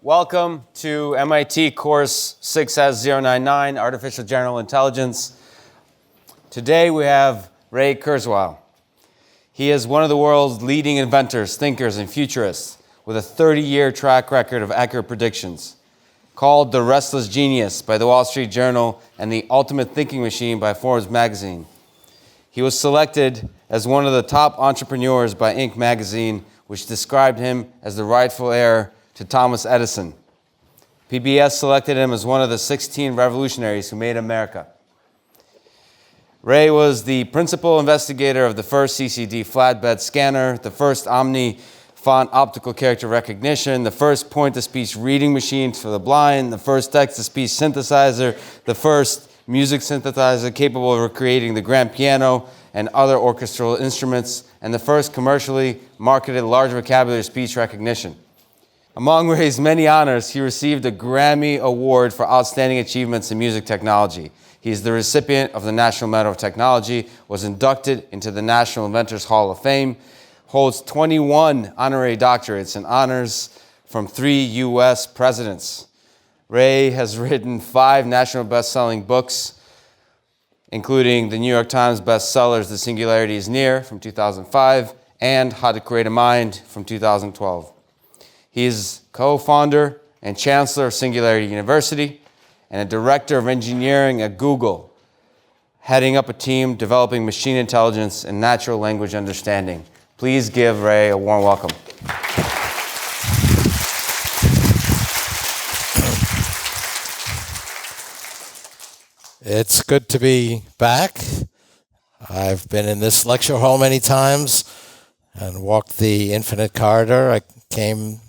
Welcome to MIT Course 6S099, Artificial General Intelligence. Today we have Ray Kurzweil. He is one of the world's leading inventors, thinkers, and futurists with a 30-year track record of accurate predictions. Called the Restless Genius by the Wall Street Journal and the Ultimate Thinking Machine by Forbes magazine. He was selected as one of the top entrepreneurs by Inc. magazine, which described him as the rightful heir to Thomas Edison. PBS selected him as one of the 16 revolutionaries who made America. Ray was the principal investigator of the first CCD flatbed scanner, the first Omni-font optical character recognition, the first point-to-speech reading machines for the blind, the first text-to-speech synthesizer, the first music synthesizer capable of recreating the grand piano and other orchestral instruments, and the first commercially marketed large vocabulary speech recognition. Among Ray's many honors, he received a Grammy Award for Outstanding Achievements in Music Technology. He is the recipient of the National Medal of Technology, was inducted into the National Inventors Hall of Fame, holds 21 honorary doctorates and honors from 3 U.S. presidents. Ray has written 5 national best-selling books, including the New York Times bestsellers The Singularity is Near from 2005 and How to Create a Mind from 2012. He is co-founder and chancellor of Singularity University and a director of engineering at Google, heading up a team developing machine intelligence and natural language understanding. Please give Ray a warm welcome. It's good to be back. I've been in this lecture hall many times and walked the infinite corridor. I came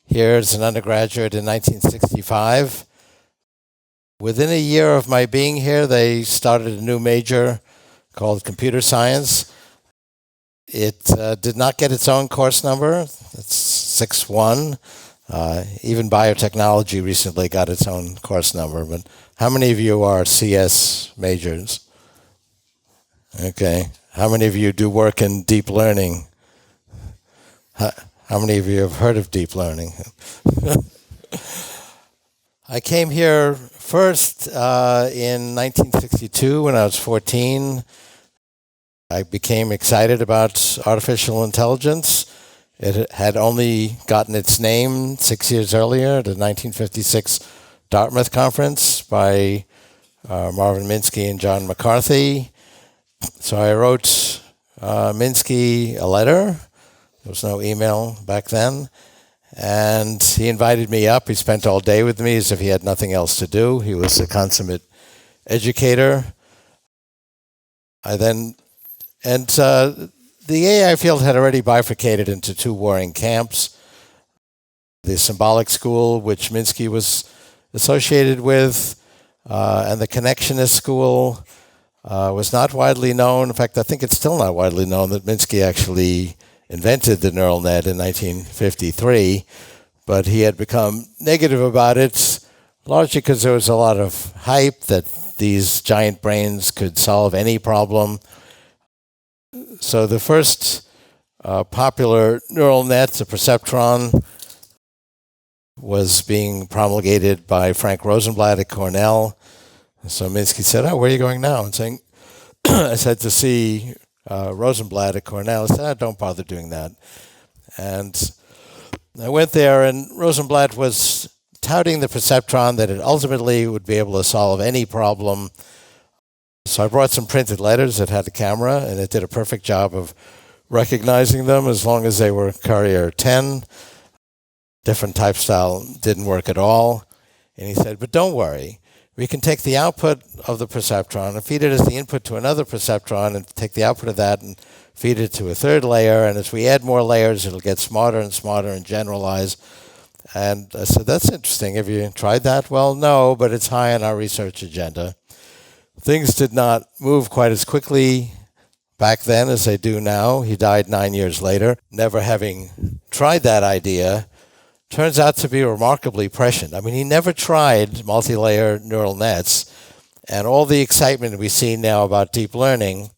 here as an undergraduate in 1965. Within a year of my being here, they started a new major called computer science. It did not get its own course number. It's 6-1. Even biotechnology recently got its own course number. But how many of you are CS majors? Okay. How many of you do work in deep learning? How many of you have heard of deep learning? I came here first in 1962 when I was 14. I became excited about artificial intelligence. It had only gotten its name 6 years earlier at the 1956 Dartmouth conference by Marvin Minsky and John McCarthy. So I wrote Minsky a letter. There was no email back then. And he invited me up. He spent all day with me as if he had nothing else to do. He was a consummate educator. The AI field had already bifurcated into 2 warring camps. The symbolic school, which Minsky was associated with, and the connectionist school was not widely known. In fact, I think it's still not widely known that Minsky actually invented the neural net in 1953, but he had become negative about it, largely because there was a lot of hype that these giant brains could solve any problem. So the first popular neural net, the perceptron, was being promulgated by Frank Rosenblatt at Cornell. So Minsky said, where are you going now? And saying, I said, to see Rosenblatt at Cornell. I said, don't bother doing that. And I went there, and Rosenblatt was touting the perceptron that it ultimately would be able to solve any problem. So I brought some printed letters that had a camera, and it did a perfect job of recognizing them as long as they were Courier 10. Different type style didn't work at all. And he said, but don't worry. We can take the output of the perceptron and feed it as the input to another perceptron and take the output of that and feed it to a third layer. And as we add more layers, it'll get smarter and smarter and generalize. And I said, that's interesting. Have you tried that? Well, no, but it's high on our research agenda. Things did not move quite as quickly back then as they do now. He died 9 years later, never having tried that idea. Turns out to be remarkably prescient. I mean, he never tried multi-layer neural nets, and all the excitement we see now about deep learning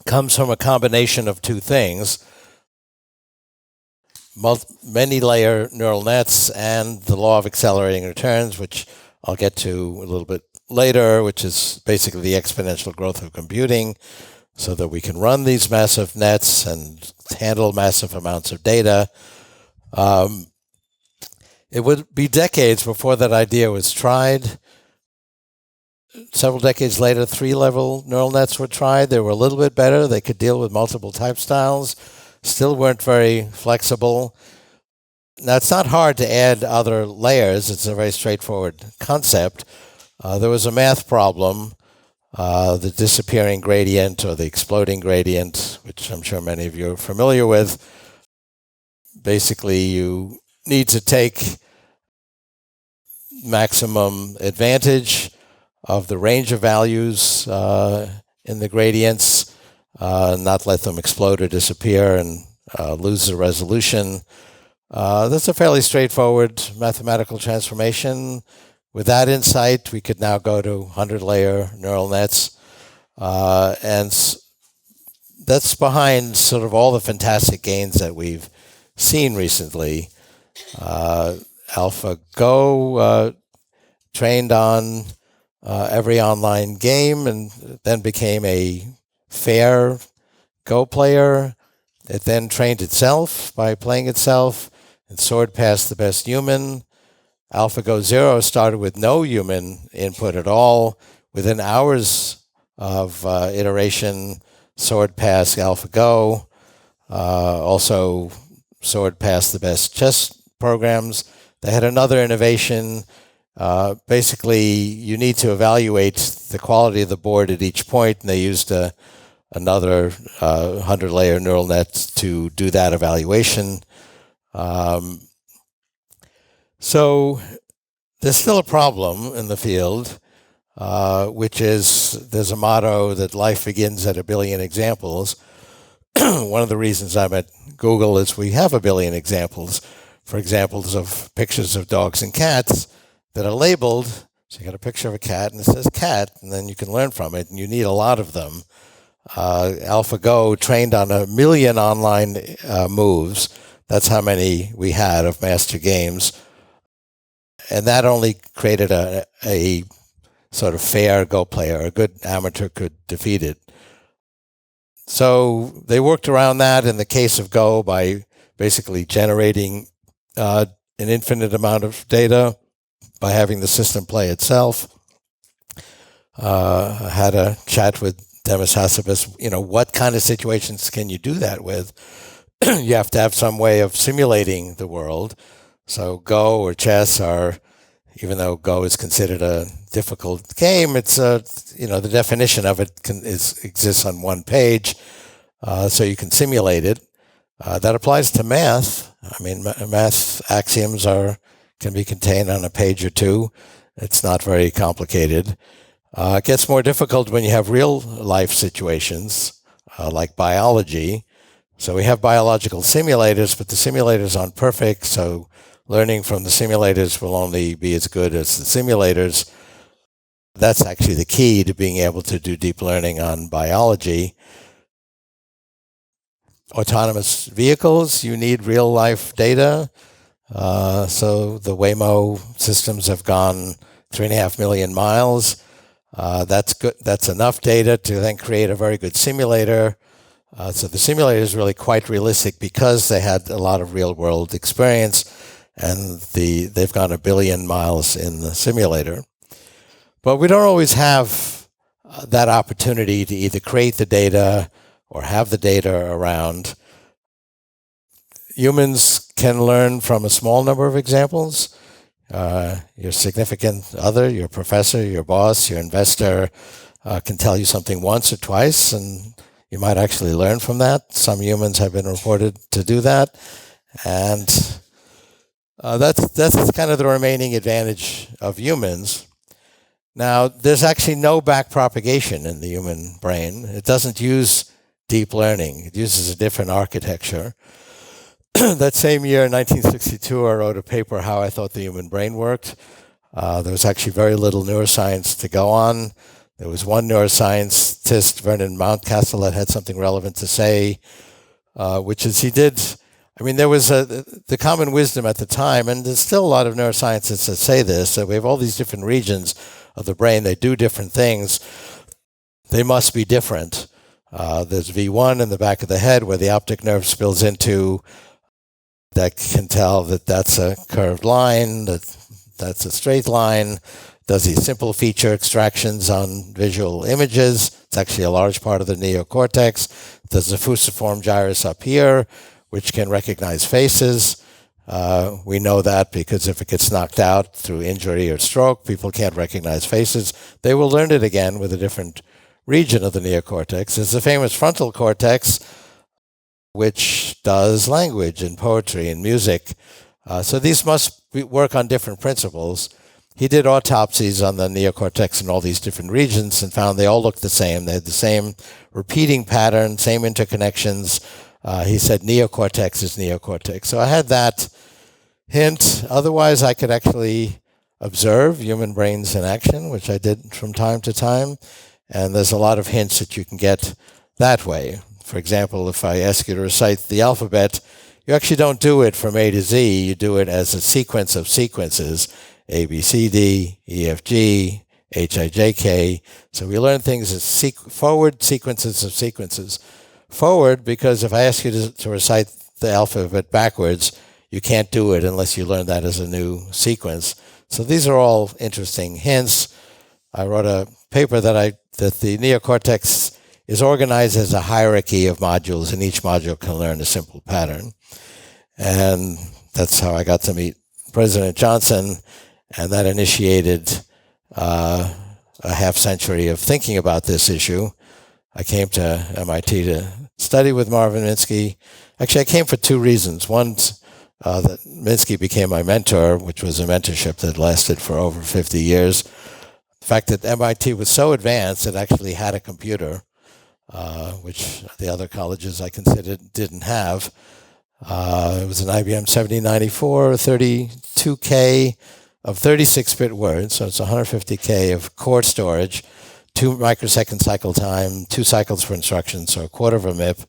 comes from a combination of 2 things. many-layer neural nets and the law of accelerating returns, which I'll get to a little bit later, which is basically the exponential growth of computing, so that we can run these massive nets and handle massive amounts of data. It would be decades before that idea was tried. Several decades later, 3-level neural nets were tried. They were a little bit better. They could deal with multiple type styles. Still weren't very flexible. Now, it's not hard to add other layers. It's a very straightforward concept. There was a math problem, the disappearing gradient or the exploding gradient, which I'm sure many of you are familiar with. Basically, you need to take maximum advantage of the range of values in the gradients, not let them explode or disappear and lose the resolution. That's a fairly straightforward mathematical transformation. With that insight, we could now go to 100-layer neural nets. And that's behind sort of all the fantastic gains that we've seen recently. AlphaGo trained on every online game and then became a fair Go player. It then trained itself by playing itself and soared past the best human. AlphaGo Zero started with no human input at all. Within hours of iteration, soared past AlphaGo. Also soared past the best chess programs. They had another innovation. Basically, you need to evaluate the quality of the board at each point, and they used another 100-layer neural net to do that evaluation. So there's still a problem in the field, which is there's a motto that life begins at 1 billion examples. One of the reasons I'm at Google is we have 1 billion examples. For examples of pictures of dogs and cats that are labeled. So you got a picture of a cat and it says cat, and then you can learn from it, and you need a lot of them. AlphaGo trained on 1 million online moves. That's how many we had of master games. And that only created a sort of fair Go player. A good amateur could defeat it. So they worked around that in the case of Go by basically generating an infinite amount of data by having the system play itself. I had a chat with Demis Hassabis, what kind of situations can you do that with? You have to have some way of simulating the world. So Go or chess are, even though Go is considered a difficult game, it's the definition of it exists on one page, so you can simulate it. That applies to math. I mean, math axioms can be contained on a page or two. It's not very complicated. It gets more difficult when you have real life situations, like biology. So we have biological simulators, but the simulators aren't perfect, so learning from the simulators will only be as good as the simulators. That's actually the key to being able to do deep learning on biology. Autonomous vehicles, you need real-life data. So the Waymo systems have gone 3.5 million miles. That's good. That's enough data to then create a very good simulator. So the simulator is really quite realistic because they had a lot of real-world experience, and they've gone 1 billion miles in the simulator. But we don't always have that opportunity to either create the data or have the data around. Humans can learn from a small number of examples. Your significant other, your professor, your boss, your investor can tell you something once or twice, and you might actually learn from that. Some humans have been reported to do that. And that's kind of the remaining advantage of humans. Now, there's actually no backpropagation in the human brain. It doesn't use deep learning. It uses a different architecture. That same year, in 1962, I wrote a paper, How I Thought the Human Brain Worked. There was actually very little neuroscience to go on. There was one neuroscientist, Vernon Mountcastle, that had something relevant to say, which is he did I mean, there was the common wisdom at the time, and there's still a lot of neuroscientists that say this, that we have all these different regions of the brain. They do different things. They must be different. There's V1 in the back of the head where the optic nerve spills into, that can tell that that's a curved line, that's a straight line, does these simple feature extractions on visual images. It's actually a large part of the neocortex. There's the fusiform gyrus up here, which can recognize faces. We know that because if it gets knocked out through injury or stroke, people can't recognize faces. They will learn it again with a different region of the neocortex. There's the famous frontal cortex, which does language and poetry and music. So these must work on different principles. He did autopsies on the neocortex in all these different regions and found they all looked the same. They had the same repeating pattern, same interconnections. He said neocortex is neocortex. So I had that hint. Otherwise, I could actually observe human brains in action, which I did from time to time. And there's a lot of hints that you can get that way. For example, if I ask you to recite the alphabet, you actually don't do it from A to Z. You do it as a sequence of sequences, A, B, C, D, E, F, G, H, I, J, K. So we learn things as forward sequences of sequences. Forward, because if I ask you to recite the alphabet backwards, you can't do it unless you learn that as a new sequence. So these are all interesting hints. I wrote a paper that the neocortex is organized as a hierarchy of modules, and each module can learn a simple pattern. And that's how I got to meet President Johnson, and that initiated a half century of thinking about this issue. I came to MIT to study with Marvin Minsky. Actually, I came for two reasons. One, that Minsky became my mentor, which was a mentorship that lasted for over 50 years. The fact that MIT was so advanced, it actually had a computer, which the other colleges I considered didn't have. It was an IBM 7094, 32K of 36-bit words, so it's 150K of core storage, 2 microsecond cycle time, 2 cycles for instructions, so a quarter of a MIP,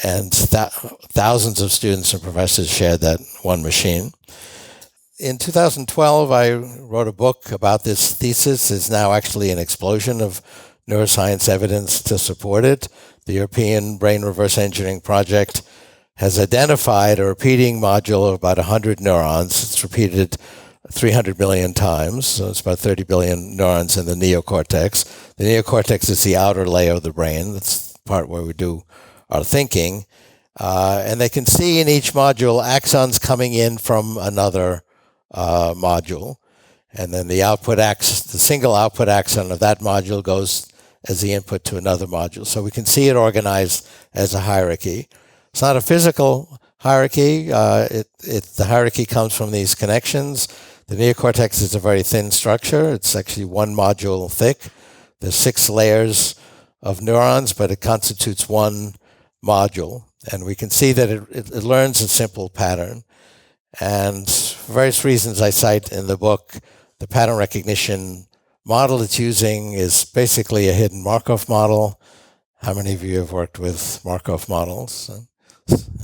and thousands of students and professors shared that one machine. In 2012, I wrote a book about this thesis. It's now actually an explosion of neuroscience evidence to support it. The European Brain Reverse Engineering Project has identified a repeating module of about 100 neurons. It's repeated 300 million times, so it's about 30 billion neurons in the neocortex. The neocortex is the outer layer of the brain. That's the part where we do our thinking. And they can see in each module axons coming in from another module. And then the single output axon of that module goes as the input to another module. So we can see it organized as a hierarchy. It's not a physical hierarchy. The hierarchy comes from these connections. The neocortex is a very thin structure. It's actually 1 module thick. There's 6 layers of neurons, but it constitutes 1 module. And we can see that it learns a simple pattern. And for various reasons I cite in the book, the pattern recognition model it's using is basically a hidden Markov model. How many of you have worked with Markov models?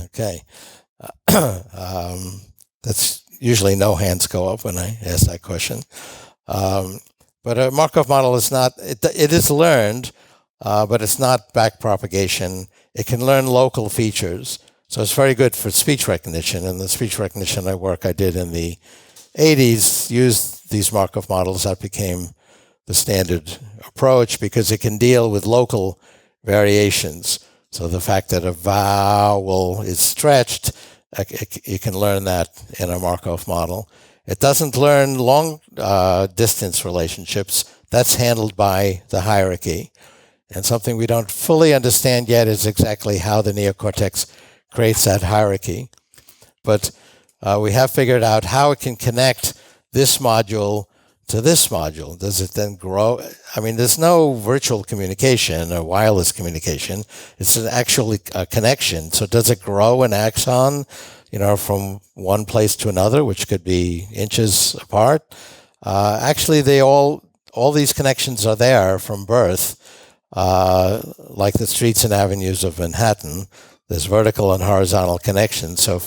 Okay. That's usually no hands go up when I ask that question. But a Markov model is not, it is learned, but it's not backpropagation. It can learn local features. So it's very good for speech recognition. And the speech recognition I did in the 80s used these Markov models. That became the standard approach because it can deal with local variations. So the fact that a vowel is stretched, you can learn that in a Markov model. It doesn't learn long distance relationships. That's handled by the hierarchy. And something we don't fully understand yet is exactly how the neocortex creates that hierarchy. But we have figured out how it can connect this module to this module. Does it then grow? I mean, there's no virtual communication or wireless communication. It's an actual connection. So does it grow an axon, from one place to another, which could be inches apart? Actually, all these connections are there from birth, like the streets and avenues of Manhattan. There's vertical and horizontal connections. So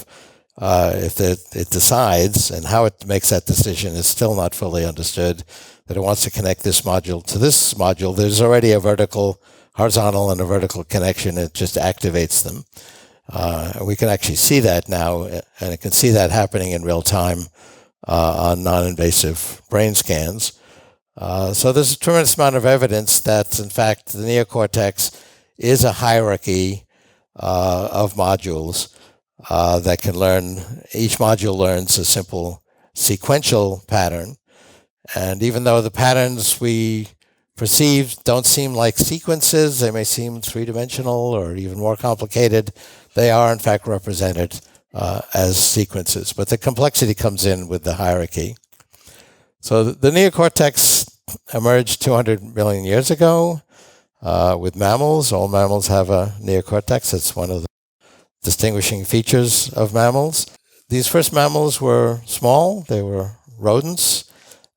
if it decides, and how it makes that decision is still not fully understood, that it wants to connect this module to this module, there's already a vertical, horizontal, and a vertical connection. It just activates them. We can actually see that now, and it can see that happening in real time on non-invasive brain scans. So there's a tremendous amount of evidence that, in fact, the neocortex is a hierarchy of modules that can learn. Each module learns a simple sequential pattern. And even though the patterns we perceive don't seem like sequences, they may seem three-dimensional or even more complicated, they are in fact represented as sequences. But the complexity comes in with the hierarchy. So the neocortex emerged 200 million years ago with mammals. All mammals have a neocortex. It's one of the distinguishing features of mammals. These first mammals were small. They were rodents.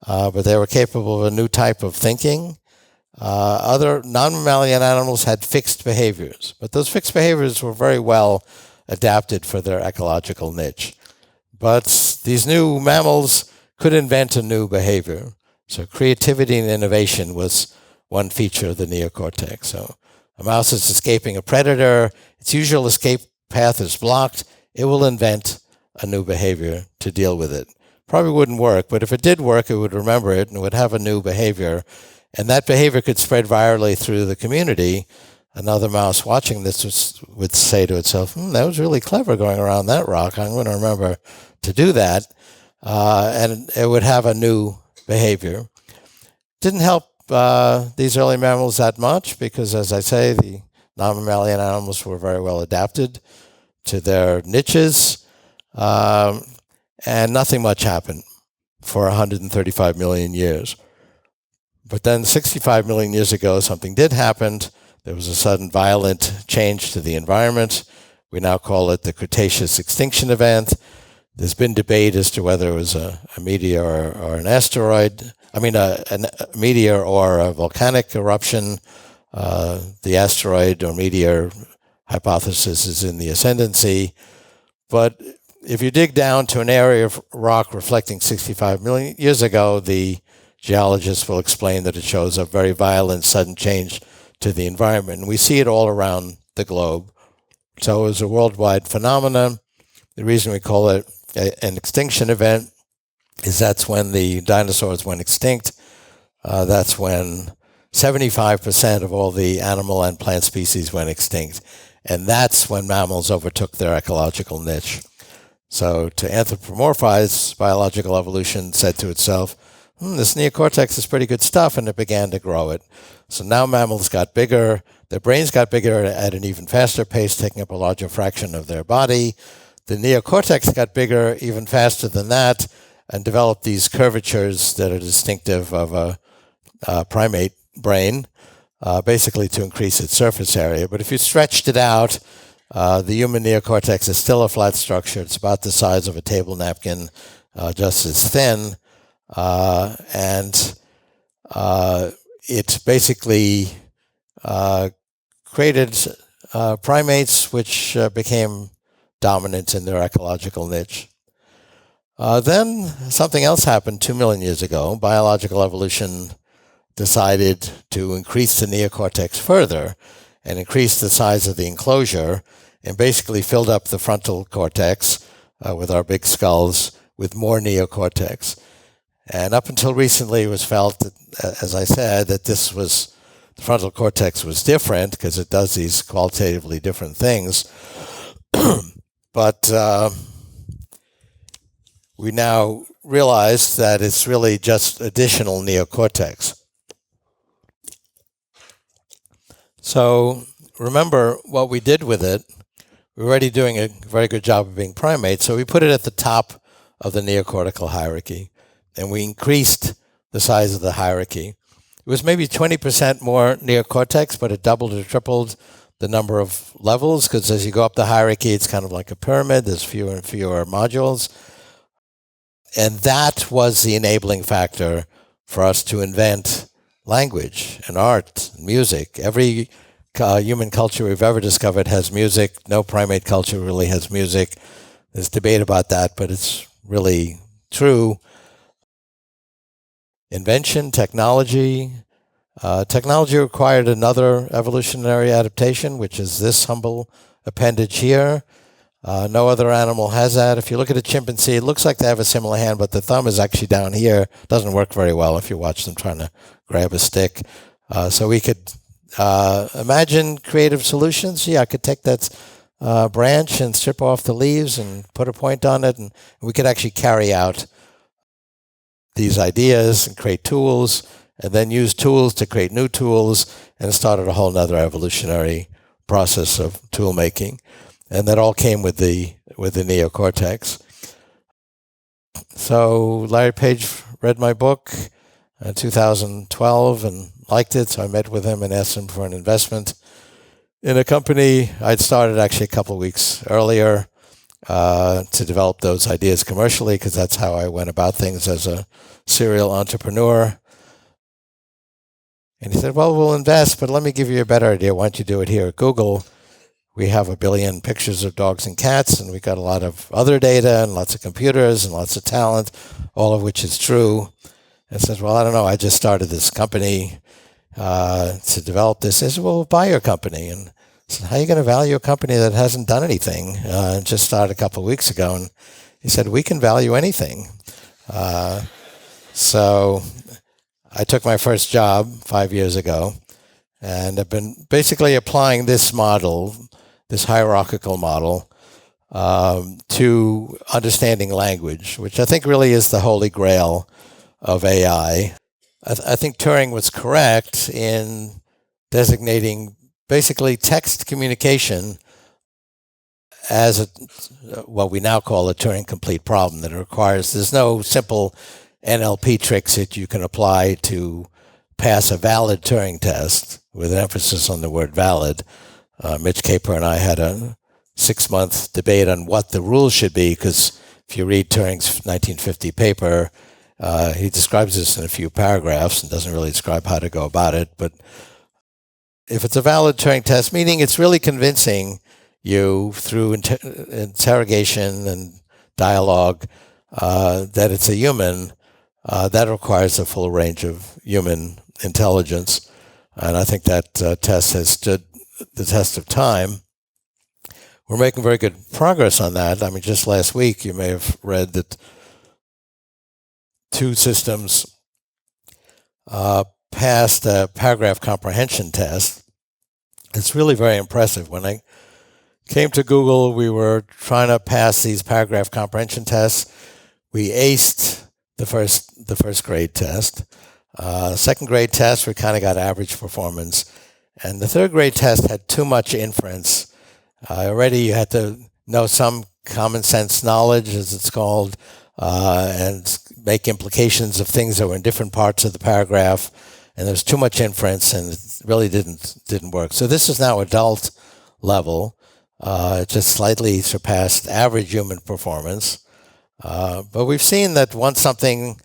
But they were capable of a new type of thinking. Other non-mammalian animals had fixed behaviors, but those fixed behaviors were very well adapted for their ecological niche. But these new mammals could invent a new behavior. So creativity and innovation was one feature of the neocortex. So a mouse is escaping a predator. Its usual escape path is blocked. It will invent a new behavior to deal with it. Probably wouldn't work, but if it did work, it would remember it and would have a new behavior. And that behavior could spread virally through the community. Another mouse watching this would say to itself, that was really clever going around that rock. I'm going to remember to do that. And it would have a new behavior. Didn't help these early mammals that much because, as I say, the non-mammalian animals were very well adapted to their niches. And nothing much happened for 135 million years. But then 65 million years ago, something did happen. There was a sudden violent change to the environment. We now call it the Cretaceous extinction event. There's been debate as to whether it was a meteor or an asteroid. I mean, a meteor or a volcanic eruption. The asteroid or meteor hypothesis is in the ascendancy. But if you dig down to an area of rock reflecting 65 million years ago, the geologists will explain that it shows a very violent, sudden change to the environment. And we see it all around the globe. So it was a worldwide phenomenon. The reason we call it an extinction event is that's when the dinosaurs went extinct. That's when 75% of all the animal and plant species went extinct. And that's when mammals overtook their ecological niche. So to anthropomorphize biological evolution said to itself, this neocortex is pretty good stuff, and it began to grow it. So now mammals got bigger, their brains got bigger at an even faster pace, taking up a larger fraction of their body. The neocortex got bigger even faster than that and developed these curvatures that are distinctive of a primate brain, basically to increase its surface area. But if you stretched it out, the human neocortex is still a flat structure. It's about the size of a table napkin, just as thin. And it basically created primates which became dominant in their ecological niche. Then something else happened 2 million years ago. Biological evolution decided to increase the neocortex further and increase the size of the enclosure and basically filled up the frontal cortex with our big skulls with more neocortex. And up until recently, it was felt that, as I said, that the frontal cortex was different because it does these qualitatively different things. But we now realize that it's really just additional neocortex. So remember what we did with it. We're already doing a very good job of being primates, so we put it at the top of the neocortical hierarchy, and we increased the size of the hierarchy. It was maybe 20% more neocortex, but it doubled or tripled the number of levels, because as you go up the hierarchy, it's kind of like a pyramid. There's fewer and fewer modules. And that was the enabling factor for us to invent language and art and music. Every human culture we've ever discovered has music. No primate culture really has music. There's debate about that, but it's really true. Invention, technology. Technology required another evolutionary adaptation, which is this humble appendage here. No other animal has that. If you look at a chimpanzee, it looks like they have a similar hand, but the thumb is actually down here. It doesn't work very well if you watch them trying to grab a stick. So we could imagine creative solutions. Yeah, I could take that branch and strip off the leaves and put a point on it, and we could actually carry out these ideas and create tools, and then use tools to create new tools, and it started a whole other evolutionary process of tool making. And that all came with the neocortex. So Larry Page read my book in 2012 and liked it, so I met with him and asked him for an investment in a company I'd started actually a couple of weeks earlier to develop those ideas commercially, because that's how I went about things as a serial entrepreneur. And he said, well, we'll invest, but let me give you a better idea. Why don't you do it here at Google? We have 1 billion pictures of dogs and cats, and we got a lot of other data and lots of computers and lots of talent, all of which is true. And I said, well, I don't know. I just started this company to develop this. I said, well, we'll buy your company. And I said, how are you going to value a company that hasn't done anything? Just started a couple of weeks ago. And he said, we can value anything. So I took my first job 5 years ago, and I've been basically applying this model, this hierarchical model, to understanding language, which I think really is the holy grail of AI. I think Turing was correct in designating basically text communication as what we now call a Turing complete problem, that it requires, there's no simple NLP tricks that you can apply to pass a valid Turing test, with an emphasis on the word valid. Mitch Caper and I had a 6-month debate on what the rules should be, because if you read Turing's 1950 paper, he describes this in a few paragraphs and doesn't really describe how to go about it. But if it's a valid Turing test, meaning it's really convincing you through interrogation and dialogue that it's a human, that requires a full range of human intelligence. And I think that test has stood the test of time. We're making very good progress on that. I mean, just last week, you may have read that 2 systems passed a paragraph comprehension test. It's really very impressive. When I came to Google, we were trying to pass these paragraph comprehension tests. We aced the first grade test. Second grade test, we kind of got average performance. And the third grade test had too much inference. Already you had to know some common sense knowledge, as it's called, and make implications of things that were in different parts of the paragraph. And there was too much inference, and it really didn't work. So this is now adult level. It just slightly surpassed average human performance. But we've seen that once an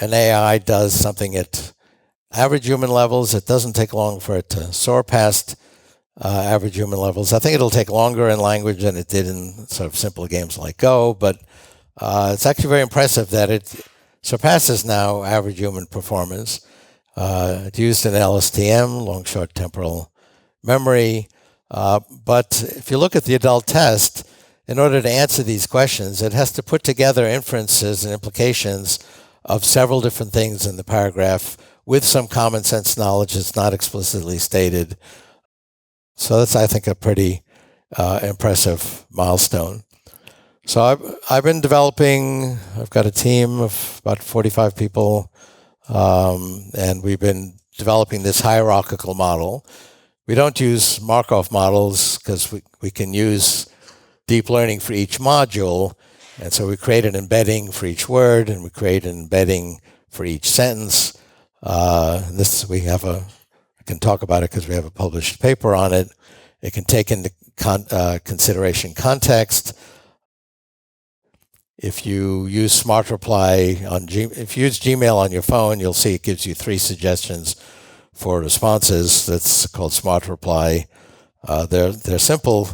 AI does something at average human levels, it doesn't take long for it to soar past average human levels. I think it'll take longer in language than it did in sort of simple games like Go, but it's actually very impressive that it surpasses now average human performance. It's used in LSTM, long short temporal memory. But if you look at the adult test, in order to answer these questions, it has to put together inferences and implications of several different things in the paragraph with some common sense knowledge that's not explicitly stated. So that's, I think, a pretty impressive milestone. So I've been developing, I've got a team of about 45 people, and we've been developing this hierarchical model. We don't use Markov models because we can use deep learning for each module. And so we create an embedding for each word, and we create an embedding for each sentence. I can talk about it because we have a published paper on it. It can take into consideration context. If you use Smart Reply if you use Gmail on your phone, you'll see it gives you 3 suggestions for responses. That's called Smart Reply. They're simple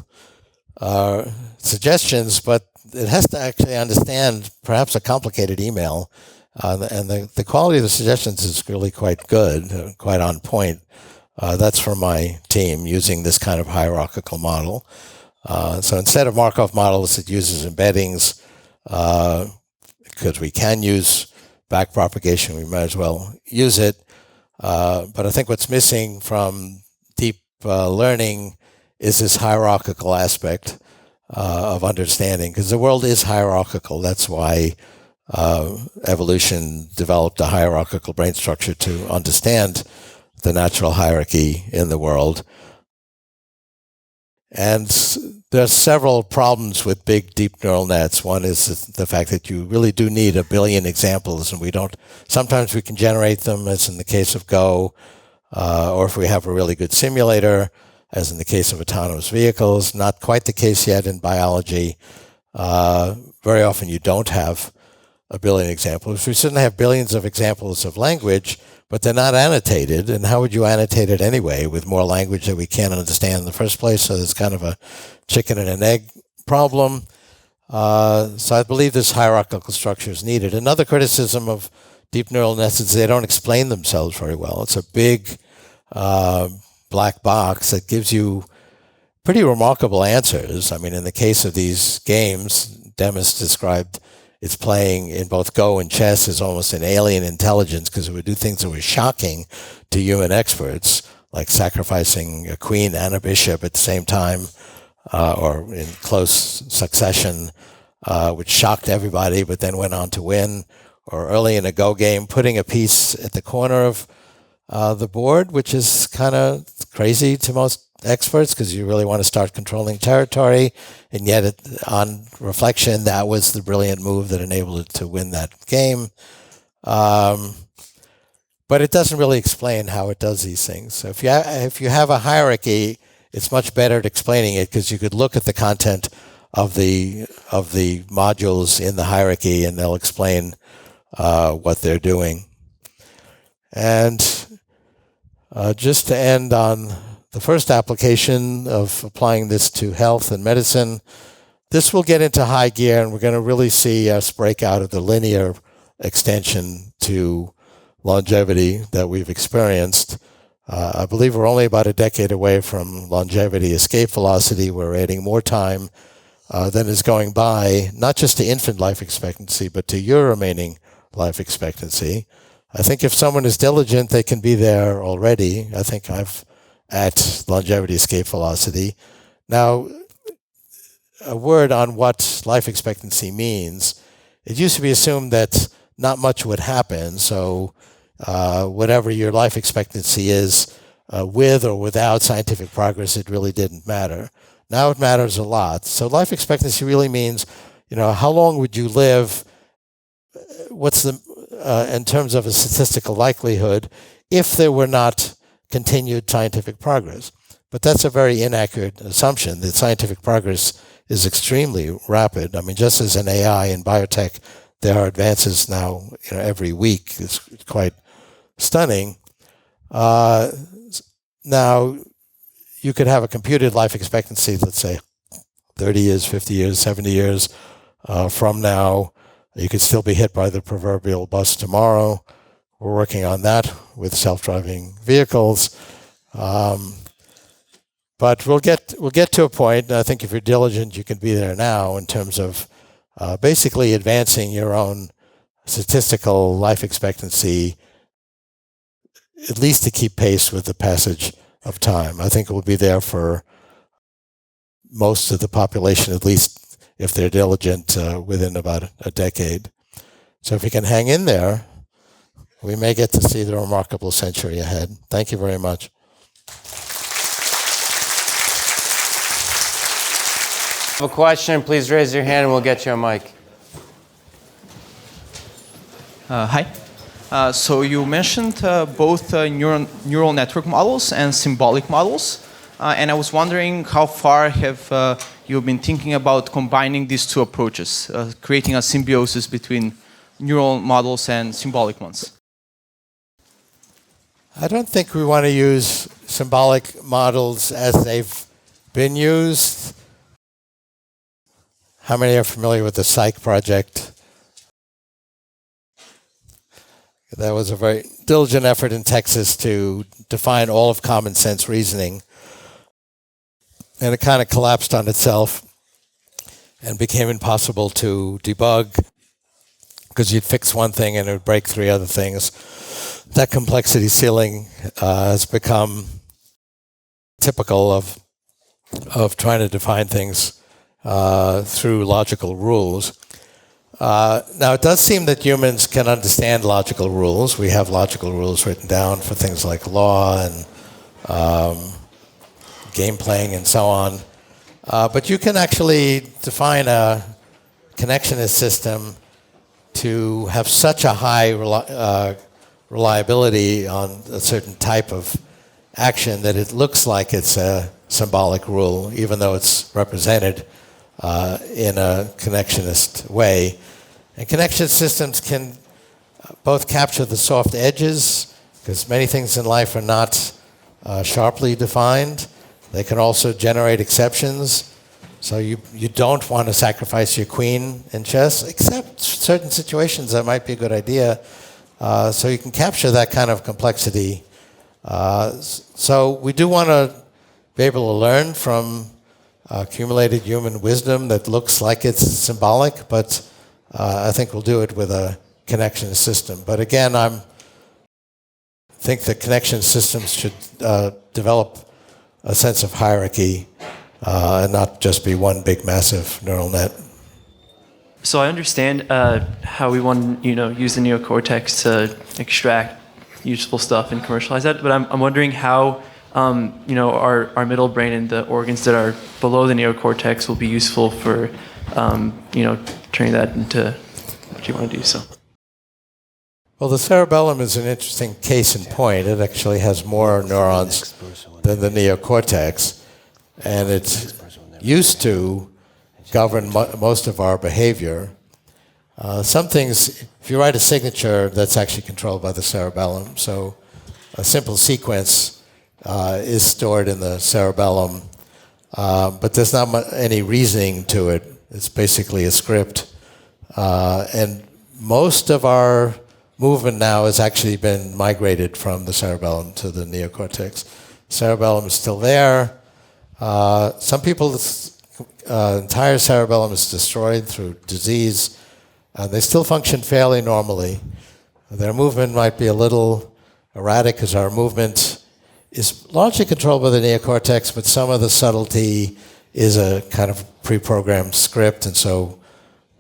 suggestions, but it has to actually understand perhaps a complicated email. And the quality of the suggestions is really quite good, quite on point. That's from my team using this kind of hierarchical model. So instead of Markov models, it uses embeddings. Because we can use backpropagation, we might as well use it. But I think what's missing from deep learning is this hierarchical aspect of understanding, because the world is hierarchical. That's why evolution developed a hierarchical brain structure to understand the natural hierarchy in the world. And there are several problems with big deep neural nets. One is the fact that you really do need a billion examples, and we don't. Sometimes we can generate them, as in the case of Go, or if we have a really good simulator, as in the case of autonomous vehicles. Not quite the case yet in biology. Very often you don't have a billion examples. We certainly have billions of examples of language, but they're not annotated. And how would you annotate it anyway with more language that we can't understand in the first place? So there's kind of a chicken and an egg problem. So I believe this hierarchical structure is needed. Another criticism of deep neural nets is they don't explain themselves very well. It's a big black box that gives you pretty remarkable answers. I mean, in the case of these games, Demis described it's playing in both Go and chess is almost an alien intelligence, because it would do things that were shocking to human experts, like sacrificing a queen and a bishop at the same time, or in close succession, which shocked everybody, but then went on to win. Or early in a Go game, putting a piece at the corner of the board, which is kind of crazy to most experts, because you really want to start controlling territory, and yet on reflection, that was the brilliant move that enabled it to win that game. But it doesn't really explain how it does these things. So if you have a hierarchy, it's much better at explaining it, because you could look at the content of the modules in the hierarchy, and they'll explain what they're doing. And just to end on the first application of applying this to health and medicine, this will get into high gear, and we're going to really see us break out of the linear extension to longevity that we've experienced. I believe we're only about a decade away from longevity escape velocity. We're adding more time than is going by, not just to infant life expectancy, but to your remaining life expectancy. I think if someone is diligent, they can be there already. I think I've at longevity escape velocity. Now, a word on what life expectancy means. It used to be assumed that not much would happen, so whatever your life expectancy is, with or without scientific progress, it really didn't matter. Now it matters a lot. So life expectancy really means, how long would you live? What's the in terms of a statistical likelihood if there were not continued scientific progress? But that's a very inaccurate assumption. That scientific progress is extremely rapid. I mean, just as in AI and biotech, there are advances now every week. It's quite stunning. Now, you could have a computed life expectancy, let's say 30 years, 50 years, 70 years from now. You could still be hit by the proverbial bus tomorrow. We're working on that with self-driving vehicles. But we'll get to a point, and I think if you're diligent, you can be there now in terms of basically advancing your own statistical life expectancy, at least to keep pace with the passage of time. I think it will be there for most of the population, at least if they're diligent, within about a decade. So if we can hang in there, we may get to see the remarkable century ahead. Thank you very much. Have a question, please raise your hand and we'll get you a mic. Hi. So you mentioned both neural network models and symbolic models. And I was wondering how far have you been thinking about combining these two approaches, creating a symbiosis between neural models and symbolic ones? I don't think we want to use symbolic models as they've been used. How many are familiar with the Psych project? That was a very diligent effort in Texas to define all of common sense reasoning. And it kind of collapsed on itself and became impossible to debug because you'd fix one thing and it would break three other things. That complexity ceiling has become typical of trying to define things through logical rules. Now, it does seem that humans can understand logical rules. We have logical rules written down for things like law and game playing and so on. But you can actually define a connectionist system to have such a high reliability on a certain type of action that it looks like it's a symbolic rule, even though it's represented in a connectionist way. And connection systems can both capture the soft edges, because many things in life are not sharply defined. They can also generate exceptions. So you don't want to sacrifice your queen in chess, except certain situations that might be a good idea. So you can capture that kind of complexity. So we do want to be able to learn from accumulated human wisdom that looks like it's symbolic, but I think we'll do it with a connection system. But again, I think that connection systems should develop a sense of hierarchy and not just be one big, massive neural net. So I understand how we want to, use the neocortex to extract useful stuff and commercialize that. But I'm wondering how, our middle brain and the organs that are below the neocortex will be useful for, turning that into what you want to do. So. Well, the cerebellum is an interesting case in point. It actually has more neurons than the neocortex, and it's used to govern most of our behavior. Some things, if you write a signature, that's actually controlled by the cerebellum. So a simple sequence is stored in the cerebellum, but there's not any reasoning to it. It's basically a script. And most of our movement now has actually been migrated from the cerebellum to the neocortex. Cerebellum is still there. Some people's entire cerebellum is destroyed through disease. They still function fairly normally. Their movement might be a little erratic because our movement is largely controlled by the neocortex, but some of the subtlety is a kind of pre-programmed script, and so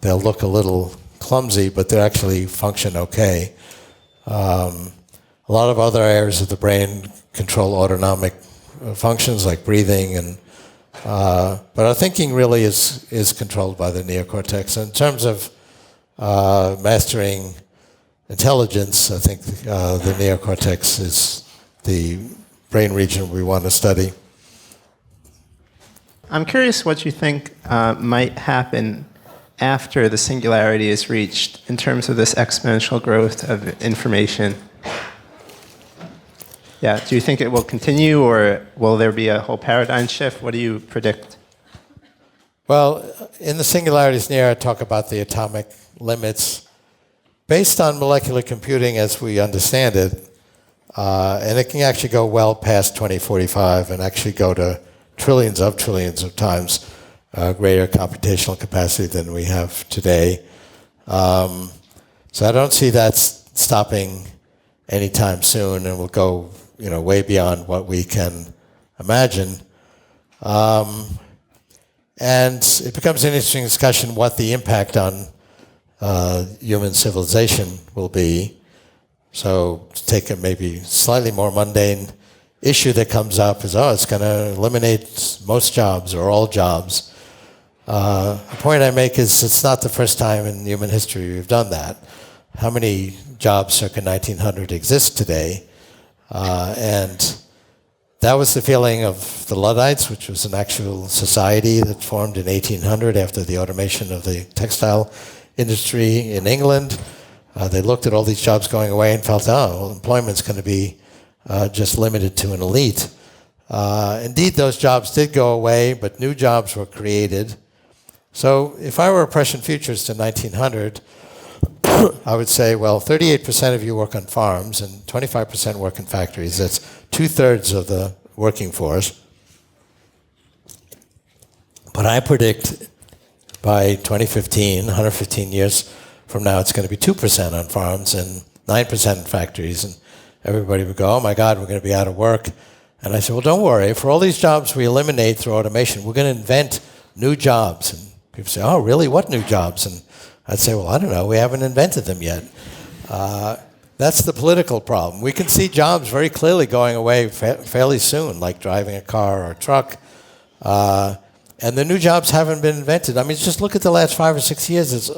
they'll look a little clumsy, but they actually function okay. A lot of other areas of the brain control autonomic functions like breathing, and but our thinking really is controlled by the neocortex. In terms of mastering intelligence, I think the neocortex is the brain region we want to study. I'm curious what you think might happen after the singularity is reached in terms of this exponential growth of information. Yeah, do you think it will continue, or will there be a whole paradigm shift? What do you predict? Well, in the Singularities Near, I talk about the atomic limits based on molecular computing as we understand it, and it can actually go well past 2045 and actually go to trillions of times greater computational capacity than we have today. So I don't see that stopping anytime soon, and we'll go way beyond what we can imagine. And it becomes an interesting discussion what the impact on human civilization will be. So to take a maybe slightly more mundane issue that comes up is, it's going to eliminate most jobs or all jobs. The point I make is it's not the first time in human history we've done that. How many jobs circa 1900 exist today? And that was the feeling of the Luddites, which was an actual society that formed in 1800 after the automation of the textile industry in England. They looked at all these jobs going away and felt, employment's going to be just limited to an elite. Indeed, those jobs did go away, but new jobs were created. So if I were a prescient futurist in 1900, I would say, well, 38% of you work on farms and 25% work in factories. That's 2/3 of the working force. But I predict by 2015, 115 years from now, it's going to be 2% on farms and 9% in factories. And everybody would go, oh my God, we're going to be out of work. And I said, well, don't worry. For all these jobs we eliminate through automation, we're going to invent new jobs. And people say, oh, really? What new jobs? And I'd say, well, I don't know. We haven't invented them yet. That's the political problem. We can see jobs very clearly going away fairly soon, like driving a car or a truck. And the new jobs haven't been invented. I mean, just look at the last 5 or 6 years.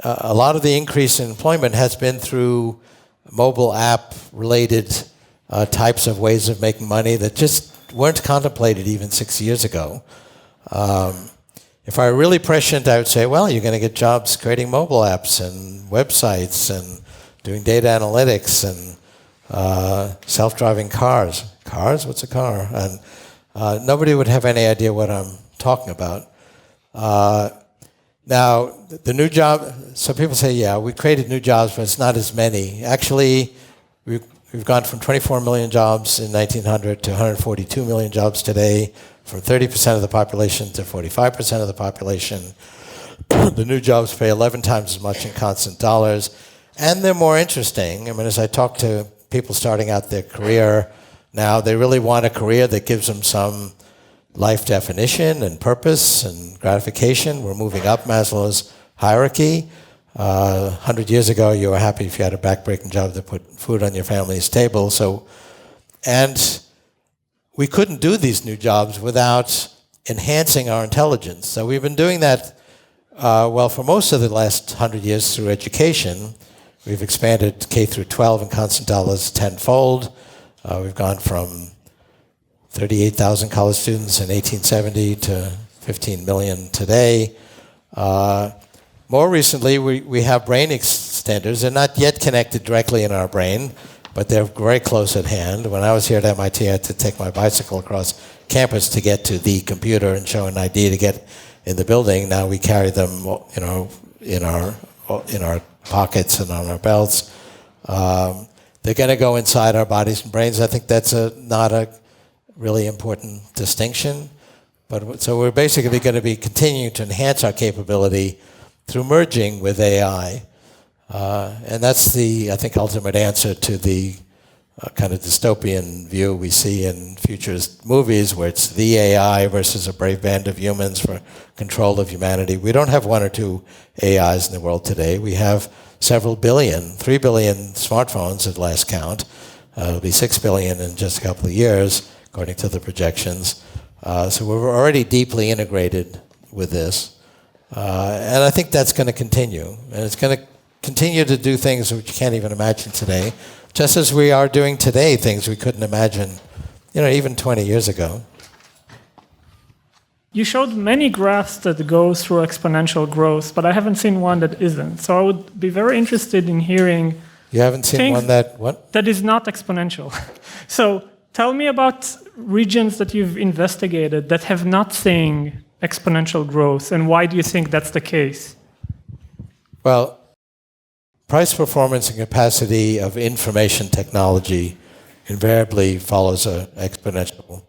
A lot of the increase in employment has been through mobile app-related types of ways of making money that just weren't contemplated even 6 years ago. If I were really prescient, I would say, well, you're going to get jobs creating mobile apps and websites and doing data analytics and self-driving cars. Cars? What's a car? And nobody would have any idea what I'm talking about. Now, the new job, so people say, yeah, we created new jobs, but it's not as many. Actually, we've gone from 24 million jobs in 1900 to 142 million jobs today, from 30% of the population to 45% of the population. The new jobs pay 11 times as much in constant dollars, and they're more interesting. I mean, as I talk to people starting out their career now, they really want a career that gives them some life definition and purpose and gratification. We're moving up Maslow's hierarchy. 100 years ago, you were happy if you had a backbreaking job that put food on your family's table. And we couldn't do these new jobs without enhancing our intelligence. So we've been doing that, for most of the last 100 years through education. We've expanded K through 12 in constant dollars tenfold. We've gone from 38,000 college students in 1870 to 15 million today. More recently, we have brain extenders. They're not yet connected directly in our brain, but they're very close at hand. When I was here at MIT, I had to take my bicycle across campus to get to the computer and show an ID to get in the building. Now we carry them, in our pockets and on our belts. They're going to go inside our bodies and brains. I think that's not a really important distinction. But so we're basically going to be continuing to enhance our capability through merging with AI. And that's the, I think, ultimate answer to the kind of dystopian view we see in futurist movies, where it's the AI versus a brave band of humans for control of humanity. We don't have 1 or 2 AIs in the world today. We have several billion, 3 billion smartphones at last count. It'll be 6 billion in just a couple of years, according to the projections. So we're already deeply integrated with this. And I think that's going to continue. And it's going to continue to do things which you can't even imagine today, just as we are doing today things we couldn't imagine, even 20 years ago. You showed many graphs that go through exponential growth, but I haven't seen one that isn't. So I would be very interested in hearing. You haven't seen one that what? That is not exponential. So tell me about regions that you've investigated that have not seen exponential growth, and why do you think that's the case? Well, price, performance, and capacity of information technology invariably follows an exponential.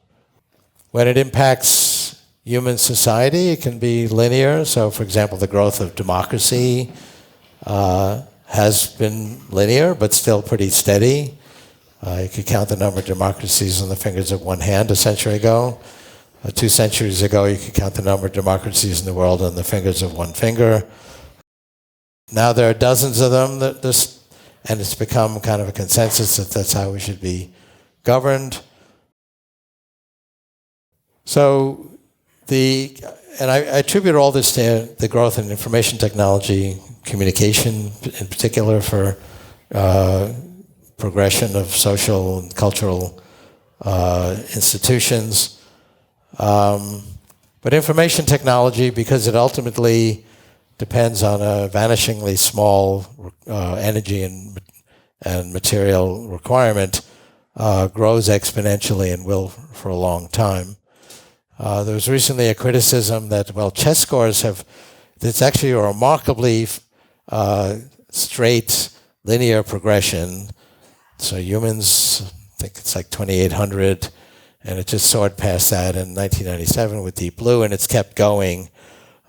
When it impacts human society, it can be linear. So, for example, the growth of democracy has been linear, but still pretty steady. You could count the number of democracies on the fingers of one hand a century ago. 2 centuries ago, you could count the number of democracies in the world on the fingers of one finger. Now there are dozens of them, and it's become kind of a consensus that that's how we should be governed. So I attribute all this to the growth in information technology, communication in particular, for progression of social and cultural institutions. But information technology, because it ultimately depends on a vanishingly small energy and and material requirement grows exponentially and will for a long time. There was recently a criticism that, well, chess scores it's actually a remarkably straight linear progression. So humans, I think it's like 2,800, and it just soared past that in 1997 with Deep Blue, and it's kept going.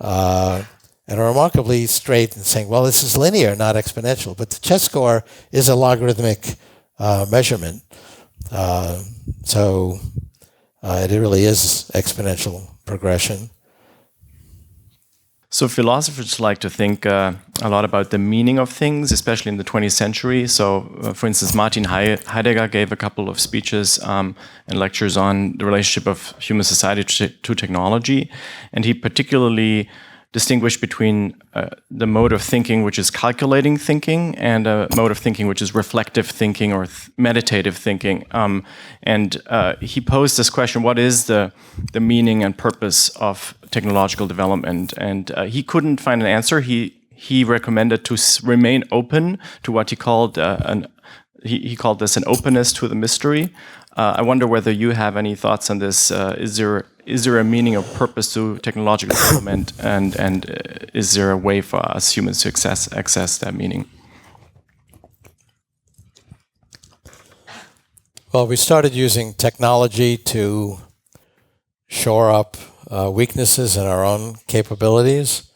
And a remarkably straight and saying, well, this is linear, not exponential. But the chess score is a logarithmic measurement. So it really is exponential progression. So philosophers like to think a lot about the meaning of things, especially in the 20th century. So, for instance, Martin Heidegger gave a couple of speeches and lectures on the relationship of human society to technology, and he particularly distinguished between the mode of thinking which is calculating thinking and a mode of thinking which is reflective thinking or meditative thinking. And he posed this question: what is the meaning and purpose of technological development? And he couldn't find an answer. He recommended to remain open to what he called he called this an openness to the mystery. I wonder whether you have any thoughts on this. Is there a meaning or purpose to technological development, and is there a way for us humans to access that meaning? Well, we started using technology to shore up weaknesses in our own capabilities.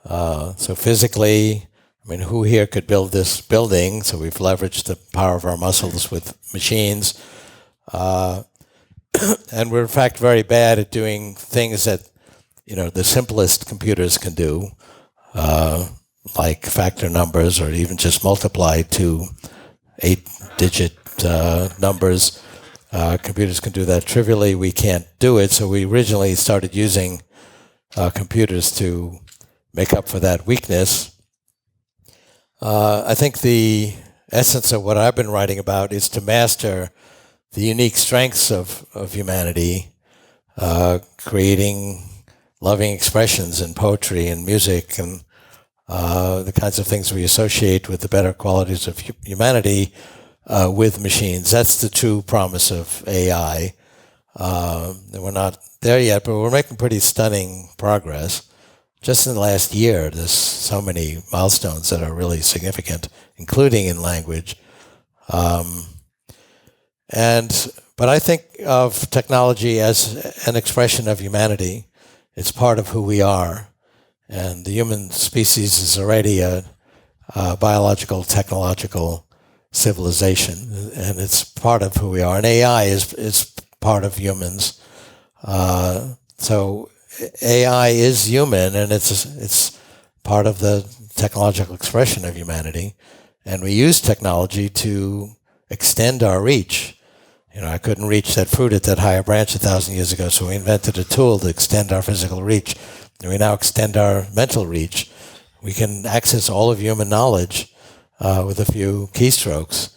So physically, I mean, who here could build this building? So we've leveraged the power of our muscles with machines. And we're in fact very bad at doing things that, the simplest computers can do, like factor numbers or even just multiply to 8-digit numbers. Computers can do that trivially. We can't do it. So we originally started using computers to make up for that weakness. I think the essence of what I've been writing about is to master the unique strengths of humanity, creating loving expressions in poetry and music and the kinds of things we associate with the better qualities of humanity with machines. That's the true promise of AI. We're not there yet, but we're making pretty stunning progress. Just in the last year, there's so many milestones that are really significant, including in language. But I think of technology as an expression of humanity. It's part of who we are. And the human species is already a biological, technological civilization. And it's part of who we are. And AI is part of humans. So AI is human, and it's part of the technological expression of humanity. And we use technology to extend our reach. I couldn't reach that fruit at that higher branch 1,000 years ago, so we invented a tool to extend our physical reach. And we now extend our mental reach. We can access all of human knowledge with a few keystrokes.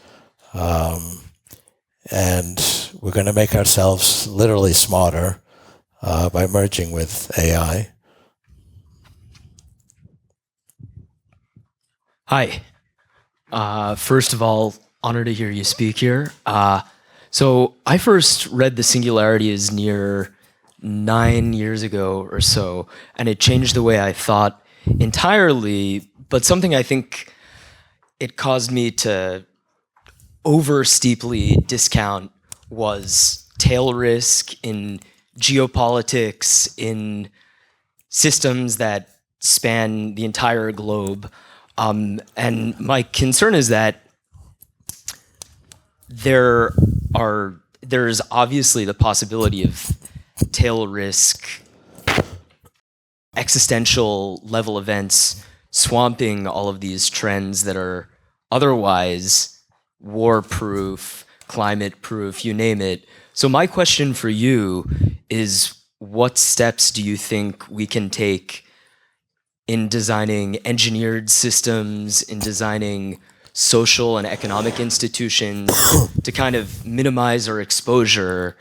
And we're going to make ourselves literally smarter by merging with AI. Hi. First of all, honor to hear you speak here. So I first read The Singularity as near 9 years ago or so, and it changed the way I thought entirely, but something I think it caused me to over steeply discount was tail risk in geopolitics, in systems that span the entire globe. And my concern is that there's obviously the possibility of tail risk, existential level events swamping all of these trends that are otherwise war-proof, climate-proof, you name it. So my question for you is, what steps do you think we can take in designing engineered systems, in designing social and economic institutions to kind of minimize our exposure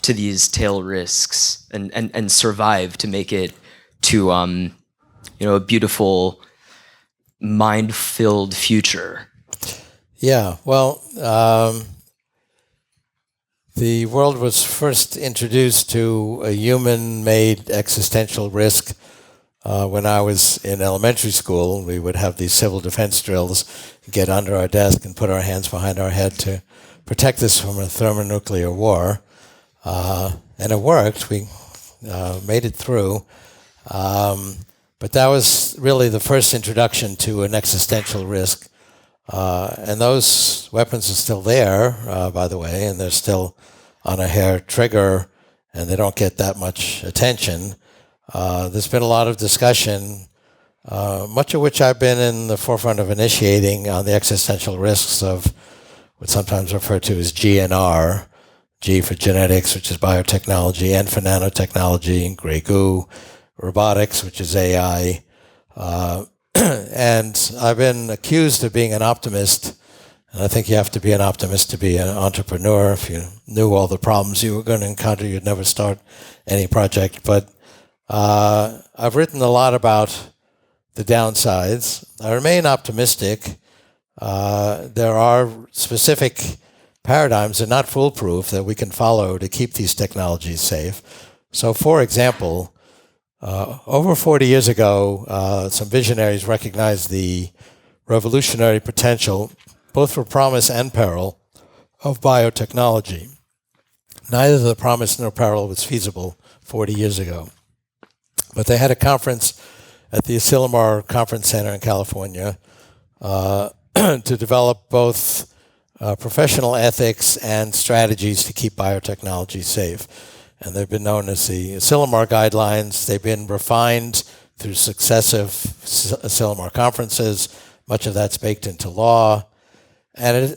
to these tail risks and survive to make it to a beautiful mind-filled future? Yeah, well, the world was first introduced to a human-made existential risk when I was in elementary school. We would have these civil defense drills, get under our desk and put our hands behind our head to protect us from a thermonuclear war. And it worked. We made it through. But that was really the first introduction to an existential risk. And those weapons are still there, by the way, and they're still on a hair trigger, and they don't get that much attention. There's been a lot of discussion, much of which I've been in the forefront of initiating on the existential risks of what's sometimes referred to as GNR, G for genetics, which is biotechnology, N for nanotechnology, gray goo, robotics, which is AI. And I've been accused of being an optimist, and I think you have to be an optimist to be an entrepreneur. If you knew all the problems you were going to encounter, you'd never start any project. But I've written a lot about the downsides. I remain optimistic. There are specific paradigms, they're not foolproof, that we can follow to keep these technologies safe. So, for example, over 40 years ago, some visionaries recognized the revolutionary potential, both for promise and peril, of biotechnology. Neither the promise nor peril was feasible 40 years ago. But they had a conference at the Asilomar Conference Center in California to develop both professional ethics and strategies to keep biotechnology safe. And they've been known as the Asilomar Guidelines. They've been refined through successive Asilomar conferences. Much of that's baked into law. And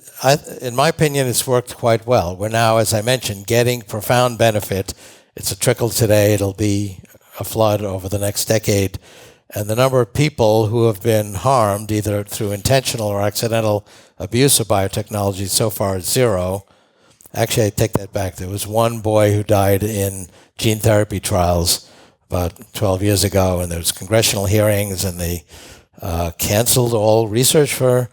in my opinion, it's worked quite well. We're now, as I mentioned, getting profound benefit. It's a trickle today. It'll be a flood over the next decade. And the number of people who have been harmed, either through intentional or accidental abuse of biotechnology, so far is zero. Actually, I take that back. There was one boy who died in gene therapy trials about 12 years ago, and there was congressional hearings, and they canceled all research for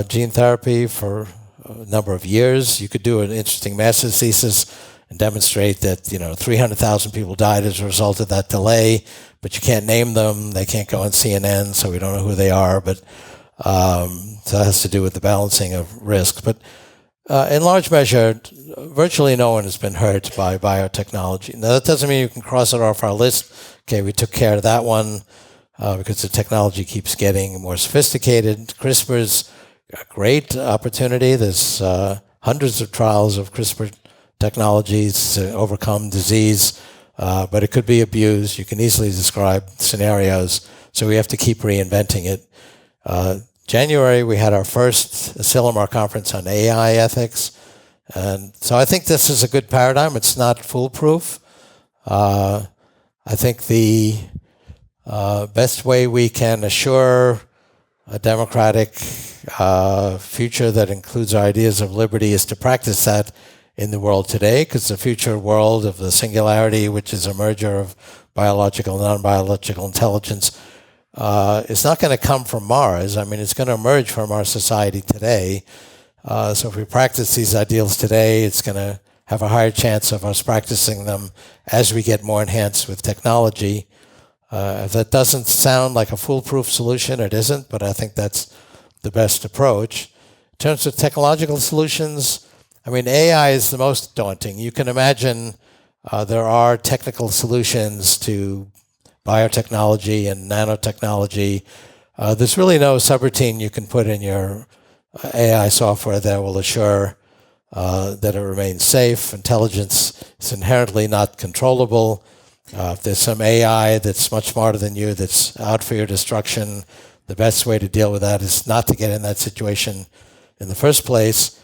gene therapy for a number of years. You could do an interesting master's thesis and demonstrate that 300,000 people died as a result of that delay, but you can't name them. They can't go on CNN, so we don't know who they are. But so that has to do with the balancing of risk. But in large measure, virtually no one has been hurt by biotechnology. Now, that doesn't mean you can cross it off our list. Okay, we took care of that one because the technology keeps getting more sophisticated. CRISPR's a great opportunity. There's hundreds of trials of CRISPR technologies to overcome disease, but it could be abused. You can easily describe scenarios, so we have to keep reinventing it. January, we had our first Asilomar conference on AI ethics, and so I think this is a good paradigm. It's not foolproof. I think the best way we can assure a democratic future that includes our ideas of liberty is to practice that in the world today, because the future world of the singularity, which is a merger of biological and non-biological intelligence, is not going to come from Mars. I mean, it's going to emerge from our society today. So if we practice these ideals today, it's going to have a higher chance of us practicing them as we get more enhanced with technology. If that doesn't sound like a foolproof solution, it isn't, but I think that's the best approach. In terms of technological solutions, I mean, AI is the most daunting. You can imagine there are technical solutions to biotechnology and nanotechnology. There's really no subroutine you can put in your AI software that will assure that it remains safe. Intelligence is inherently not controllable. If there's some AI that's much smarter than you that's out for your destruction, the best way to deal with that is not to get in that situation in the first place.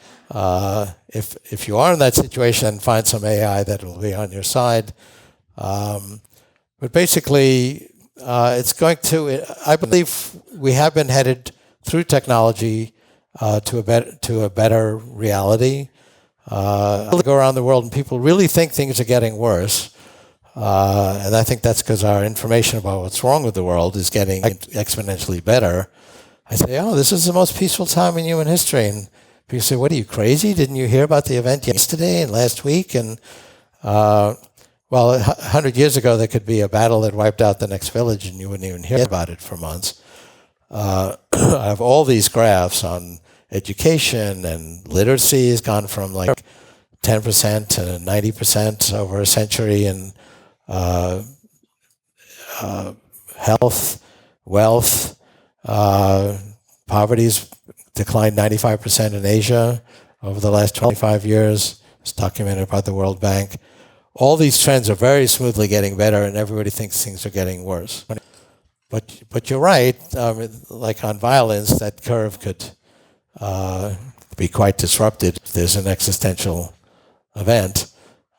If you are in that situation, find some AI that will be on your side. But basically, it's going to, I believe we have been headed through technology to a better reality. I go around the world and people really think things are getting worse. And I think that's because our information about what's wrong with the world is getting exponentially better. I say, oh, this is the most peaceful time in human history. And people say, what, are you crazy? Didn't you hear about the event yesterday and last week? And, well, 100 years ago, there could be a battle that wiped out the next village and you wouldn't even hear about it for months. I have all these graphs on education, and literacy has gone from like 10% to 90% over a century, and health, wealth, poverty's declined 95% in Asia over the last 25 years. It's documented by the World Bank. All these trends are very smoothly getting better, and everybody thinks things are getting worse. But you're right, like on violence, that curve could be quite disrupted if there's an existential event.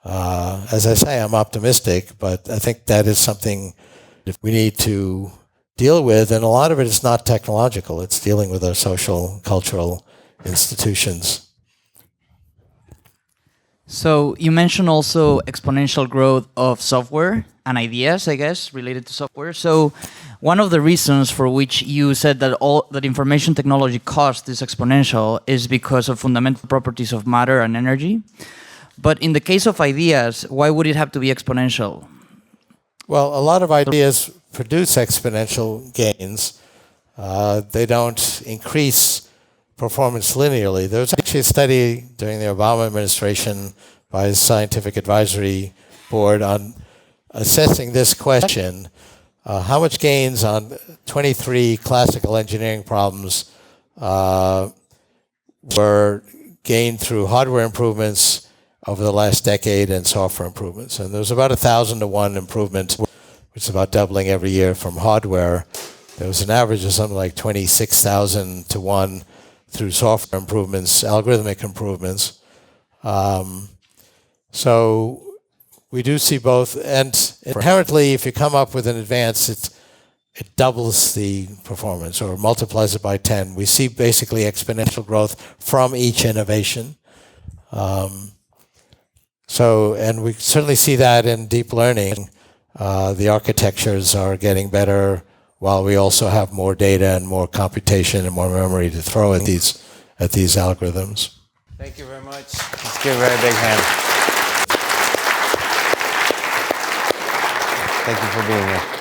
As I say, I'm optimistic, but I think that is something we need to deal with, and a lot of it is not technological. It's dealing with our social, cultural institutions. So you mentioned also exponential growth of software and ideas, I guess, related to software. So one of the reasons for which you said that that information technology cost is exponential is because of fundamental properties of matter and energy. But in the case of ideas, why would it have to be exponential? Well, a lot of ideas produce exponential gains. They don't increase performance linearly. There was actually a study during the Obama administration by the Scientific Advisory Board on assessing this question. How much gains on 23 classical engineering problems were gained through hardware improvements over the last decade and software improvements? And there was about 1,000 to 1 improvement, which is about doubling every year from hardware. There was an average of something like 26,000 to 1 through software improvements, algorithmic improvements. So we do see both, and inherently, if you come up with an advance, it doubles the performance or multiplies it by 10. We see basically exponential growth from each innovation. And we certainly see that in deep learning. The architectures are getting better, while we also have more data and more computation and more memory to throw at these algorithms. Thank you very much. Let's give Ray a big hand. Thank you for being here.